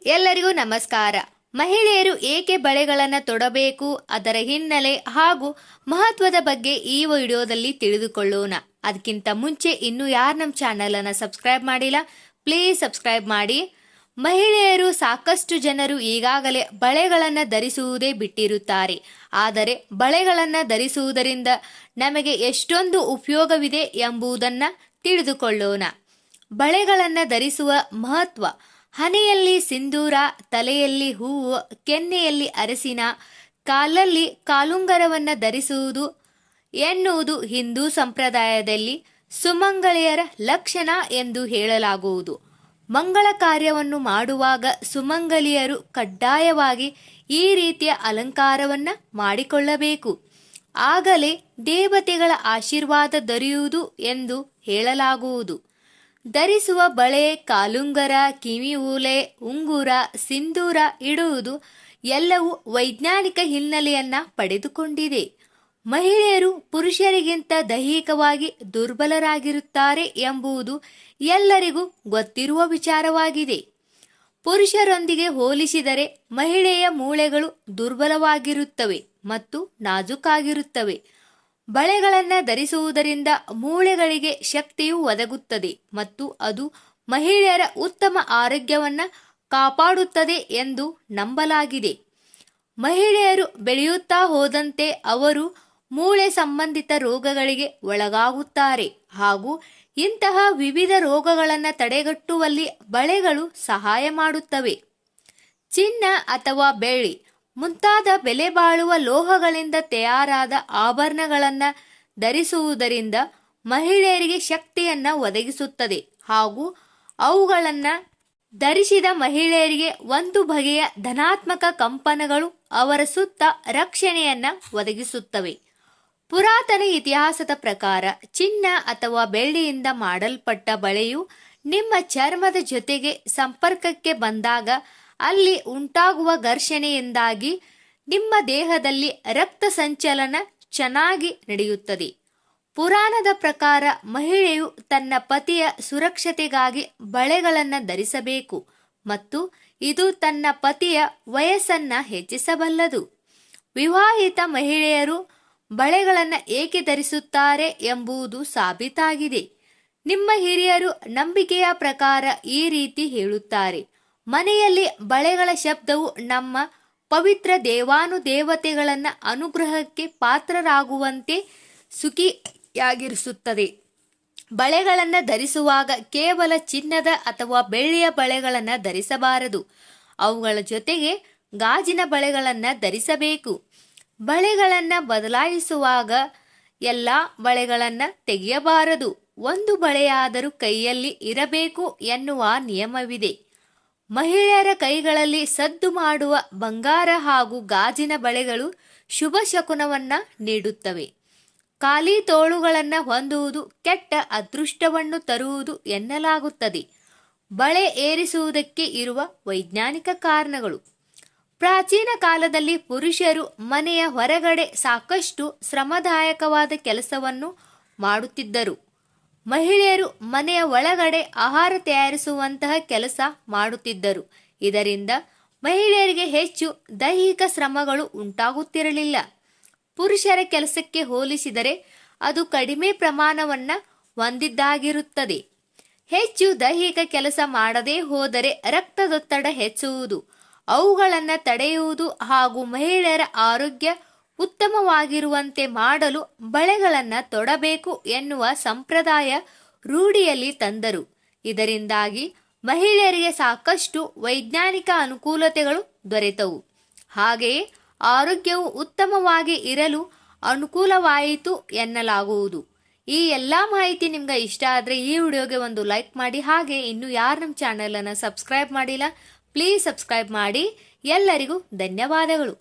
ಎಲ್ಲರಿಗೂ ನಮಸ್ಕಾರ. ಮಹಿಳೆಯರು ಏಕೆ ಬಳೆಗಳನ್ನು ತೊಡಬೇಕು, ಅದರ ಹಿನ್ನೆಲೆ ಹಾಗೂ ಮಹತ್ವದ ಬಗ್ಗೆ ಈ ವಿಡಿಯೋದಲ್ಲಿ ತಿಳಿದುಕೊಳ್ಳೋಣ. ಅದಕ್ಕಿಂತ ಮುಂಚೆ ಇನ್ನೂ ಯಾರು ನಮ್ಮ ಚಾನೆಲ್ ಅನ್ನು ಸಬ್ಸ್ಕ್ರೈಬ್ ಮಾಡಿಲ್ಲ, ಪ್ಲೀಸ್ ಸಬ್ಸ್ಕ್ರೈಬ್ ಮಾಡಿ. ಮಹಿಳೆಯರು ಸಾಕಷ್ಟು ಜನರು ಈಗಾಗಲೇ ಬಳೆಗಳನ್ನು ಧರಿಸುವುದೇ ಬಿಟ್ಟಿರುತ್ತಾರೆ. ಆದರೆ ಬಳೆಗಳನ್ನು ಧರಿಸುವುದರಿಂದ ನಮಗೆ ಎಷ್ಟೊಂದು ಉಪಯೋಗವಿದೆ ಎಂಬುದನ್ನು ತಿಳಿದುಕೊಳ್ಳೋಣ. ಬಳೆಗಳನ್ನು ಧರಿಸುವ ಮಹತ್ವ: ಹಣೆಯಲ್ಲಿ ಸಿಂಧೂರ, ತಲೆಯಲ್ಲಿ ಹೂವು, ಕೆನ್ನೆಯಲ್ಲಿ ಅರಸಿನ, ಕಾಲಲ್ಲಿ ಕಾಲುಂಗರವನ್ನು ಧರಿಸುವುದು ಎನ್ನುವುದು ಹಿಂದೂ ಸಂಪ್ರದಾಯದಲ್ಲಿ ಸುಮಂಗಲಿಯರ ಲಕ್ಷಣ ಎಂದು ಹೇಳಲಾಗುವುದು. ಮಂಗಳ ಕಾರ್ಯವನ್ನು ಮಾಡುವಾಗ ಸುಮಂಗಲಿಯರು ಕಡ್ಡಾಯವಾಗಿ ಈ ರೀತಿಯ ಅಲಂಕಾರವನ್ನು ಮಾಡಿಕೊಳ್ಳಬೇಕು. ಆಗಲೇ ದೇವತೆಗಳ ಆಶೀರ್ವಾದ ದೊರೆಯುವುದು ಎಂದು ಹೇಳಲಾಗುವುದು. ಧರಿಸುವ ಬಳೆ, ಕಾಲುಂಗರ, ಕಿವಿ ಓಲೆ, ಉಂಗುರ, ಸಿಂಧೂರ ಇಡುವುದು ಎಲ್ಲವೂ ವೈಜ್ಞಾನಿಕ ಹಿನ್ನೆಲೆಯನ್ನ ಪಡೆದುಕೊಂಡಿದೆ. ಮಹಿಳೆಯರು ಪುರುಷರಿಗಿಂತ ದೈಹಿಕವಾಗಿ ದುರ್ಬಲರಾಗಿರುತ್ತಾರೆ ಎಂಬುದು ಎಲ್ಲರಿಗೂ ಗೊತ್ತಿರುವ ವಿಚಾರವಾಗಿದೆ. ಪುರುಷರೊಂದಿಗೆ ಹೋಲಿಸಿದರೆ ಮಹಿಳೆಯ ಮೂಳೆಗಳು ದುರ್ಬಲವಾಗಿರುತ್ತವೆ ಮತ್ತು ನಾಜೂಕಾಗಿರುತ್ತವೆ. ಬಳೆಗಳನ್ನು ಧರಿಸುವುದರಿಂದ ಮೂಳೆಗಳಿಗೆ ಶಕ್ತಿಯು ಒದಗುತ್ತದೆ ಮತ್ತು ಅದು ಮಹಿಳೆಯರ ಉತ್ತಮ ಆರೋಗ್ಯವನ್ನು ಕಾಪಾಡುತ್ತದೆ ಎಂದು ನಂಬಲಾಗಿದೆ. ಮಹಿಳೆಯರು ಬೆಳೆಯುತ್ತಾ ಹೋದಂತೆ ಅವರು ಮೂಳೆ ಸಂಬಂಧಿತ ರೋಗಗಳಿಗೆ ಒಳಗಾಗುತ್ತಾರೆ ಹಾಗೂ ಇಂತಹ ವಿವಿಧ ರೋಗಗಳನ್ನು ತಡೆಗಟ್ಟುವಲ್ಲಿ ಬಳೆಗಳು ಸಹಾಯ ಮಾಡುತ್ತವೆ. ಚಿನ್ನ ಅಥವಾ ಬೆಳ್ಳಿ ಮುಂತಾದ ಬೆಲೆ ಬಾಳುವ ಲೋಹಗಳಿಂದ ತಯಾರಾದ ಆಭರಣಗಳನ್ನು ಧರಿಸುವುದರಿಂದ ಮಹಿಳೆಯರಿಗೆ ಶಕ್ತಿಯನ್ನು ಒದಗಿಸುತ್ತದೆ ಹಾಗೂ ಅವುಗಳನ್ನು ಧರಿಸಿದ ಮಹಿಳೆಯರಿಗೆ ಒಂದು ಬಗೆಯ ಧನಾತ್ಮಕ ಕಂಪನಗಳು ಅವರ ಸುತ್ತ ರಕ್ಷಣೆಯನ್ನು ಒದಗಿಸುತ್ತವೆ. ಪುರಾತನ ಇತಿಹಾಸದ ಪ್ರಕಾರ ಚಿನ್ನ ಅಥವಾ ಬೆಳ್ಳಿಯಿಂದ ಮಾಡಲ್ಪಟ್ಟ ಬಳೆಯು ನಿಮ್ಮ ಚರ್ಮದ ಜೊತೆಗೆ ಸಂಪರ್ಕಕ್ಕೆ ಬಂದಾಗ ಅಲ್ಲಿ ಉಂಟಾಗುವ ಘರ್ಷಣೆಯಿಂದಾಗಿ ನಿಮ್ಮ ದೇಹದಲ್ಲಿ ರಕ್ತ ಸಂಚಲನ ಚೆನ್ನಾಗಿ ನಡೆಯುತ್ತದೆ. ಪುರಾಣದ ಪ್ರಕಾರ ಮಹಿಳೆಯು ತನ್ನ ಪತಿಯ ಸುರಕ್ಷತೆಗಾಗಿ ಬಳೆಗಳನ್ನು ಧರಿಸಬೇಕು ಮತ್ತು ಇದು ತನ್ನ ಪತಿಯ ವಯಸ್ಸನ್ನು ಹೆಚ್ಚಿಸಬಲ್ಲದು. ವಿವಾಹಿತ ಮಹಿಳೆಯರು ಬಳೆಗಳನ್ನು ಏಕೆ ಧರಿಸುತ್ತಾರೆ ಎಂಬುದು ಸಾಬೀತಾಗಿದೆ. ನಿಮ್ಮ ಹಿರಿಯರು ನಂಬಿಕೆಯ ಪ್ರಕಾರ ಈ ರೀತಿ ಹೇಳುತ್ತಾರೆ: ಮನೆಯಲ್ಲಿ ಬಳೆಗಳ ಶಬ್ದವು ನಮ್ಮ ಪವಿತ್ರ ದೇವಾನುದೇವತೆಗಳನ್ನ ಅನುಗ್ರಹಕ್ಕೆ ಪಾತ್ರರಾಗುವಂತೆ ಸುಖಿಯಾಗಿರಿಸುತ್ತದೆ. ಬಳೆಗಳನ್ನು ಧರಿಸುವಾಗ ಕೇವಲ ಚಿನ್ನದ ಅಥವಾ ಬೆಳ್ಳಿಯ ಬಳೆಗಳನ್ನು ಧರಿಸಬಾರದು. ಅವುಗಳ ಜೊತೆಗೆ ಗಾಜಿನ ಬಳೆಗಳನ್ನು ಧರಿಸಬೇಕು. ಬಳೆಗಳನ್ನು ಬದಲಾಯಿಸುವಾಗ ಎಲ್ಲ ಬಳೆಗಳನ್ನು ತೆಗೆಯಬಾರದು. ಒಂದು ಬಳೆಯಾದರೂ ಕೈಯಲ್ಲಿ ಇರಬೇಕು ಎನ್ನುವ ನಿಯಮವಿದೆ. ಮಹಿಳೆಯರ ಕೈಗಳಲ್ಲಿ ಸದ್ದು ಮಾಡುವ ಬಂಗಾರ ಹಾಗೂ ಗಾಜಿನ ಬಳೆಗಳು ಶುಭ ಶಕುನವನ್ನ ನೀಡುತ್ತವೆ. ಖಾಲಿ ತೋಳುಗಳನ್ನು ಹೊಂದುವುದು ಕೆಟ್ಟ ಅದೃಷ್ಟವನ್ನು ತರುವುದು ಎನ್ನಲಾಗುತ್ತದೆ. ಬಳೆ ಏರಿಸುವುದಕ್ಕೆ ಇರುವ ವೈಜ್ಞಾನಿಕ ಕಾರಣಗಳು: ಪ್ರಾಚೀನ ಕಾಲದಲ್ಲಿ ಪುರುಷರು ಮನೆಯ ಹೊರಗಡೆ ಸಾಕಷ್ಟು ಶ್ರಮದಾಯಕವಾದ ಕೆಲಸವನ್ನು ಮಾಡುತ್ತಿದ್ದರು. ಮಹಿಳೆಯರು ಮನೆಯ ಒಳಗಡೆ ಆಹಾರ ತಯಾರಿಸುವಂತಹ ಕೆಲಸ ಮಾಡುತ್ತಿದ್ದರು. ಇದರಿಂದ ಮಹಿಳೆಯರಿಗೆ ಹೆಚ್ಚು ದೈಹಿಕ ಶ್ರಮಗಳು ಉಂಟಾಗುತ್ತಿರಲಿಲ್ಲ. ಪುರುಷರ ಕೆಲಸಕ್ಕೆ ಹೋಲಿಸಿದರೆ ಅದು ಕಡಿಮೆ ಪ್ರಮಾಣವನ್ನು ಹೊಂದಿದ್ದಾಗಿರುತ್ತದೆ. ಹೆಚ್ಚು ದೈಹಿಕ ಕೆಲಸ ಮಾಡದೇ ಹೋದರೆ ರಕ್ತದೊತ್ತಡ ಹೆಚ್ಚುವುದು, ಅವುಗಳನ್ನು ತಡೆಯುವುದು ಹಾಗೂ ಮಹಿಳೆಯರ ಆರೋಗ್ಯ ಉತ್ತಮವಾಗಿರುವಂತೆ ಮಾಡಲು ಬಳೆಗಳನ್ನು ತೊಡಬೇಕು ಎನ್ನುವ ಸಂಪ್ರದಾಯ ರೂಢಿಯಲ್ಲಿ ತಂದರು. ಇದರಿಂದಾಗಿ ಮಹಿಳೆಯರಿಗೆ ಸಾಕಷ್ಟು ವೈಜ್ಞಾನಿಕ ಅನುಕೂಲತೆಗಳು ದೊರೆತವು. ಹಾಗೆಯೇ ಆರೋಗ್ಯವು ಉತ್ತಮವಾಗಿ ಇರಲು ಅನುಕೂಲವಾಯಿತು ಎನ್ನಲಾಗುವುದು. ಈ ಎಲ್ಲ ಮಾಹಿತಿ ನಿಮ್ಗೆ ಇಷ್ಟ ಆದರೆ ಈ ವಿಡಿಯೋಗೆ ಒಂದು ಲೈಕ್ ಮಾಡಿ. ಹಾಗೆ ಇನ್ನು ಯಾರು ನಮ್ಮ ಚಾನೆಲನ್ನು ಸಬ್ಸ್ಕ್ರೈಬ್ ಮಾಡಿಲ್ಲ, ಪ್ಲೀಸ್ ಸಬ್ಸ್ಕ್ರೈಬ್ ಮಾಡಿ. ಎಲ್ಲರಿಗೂ ಧನ್ಯವಾದಗಳು.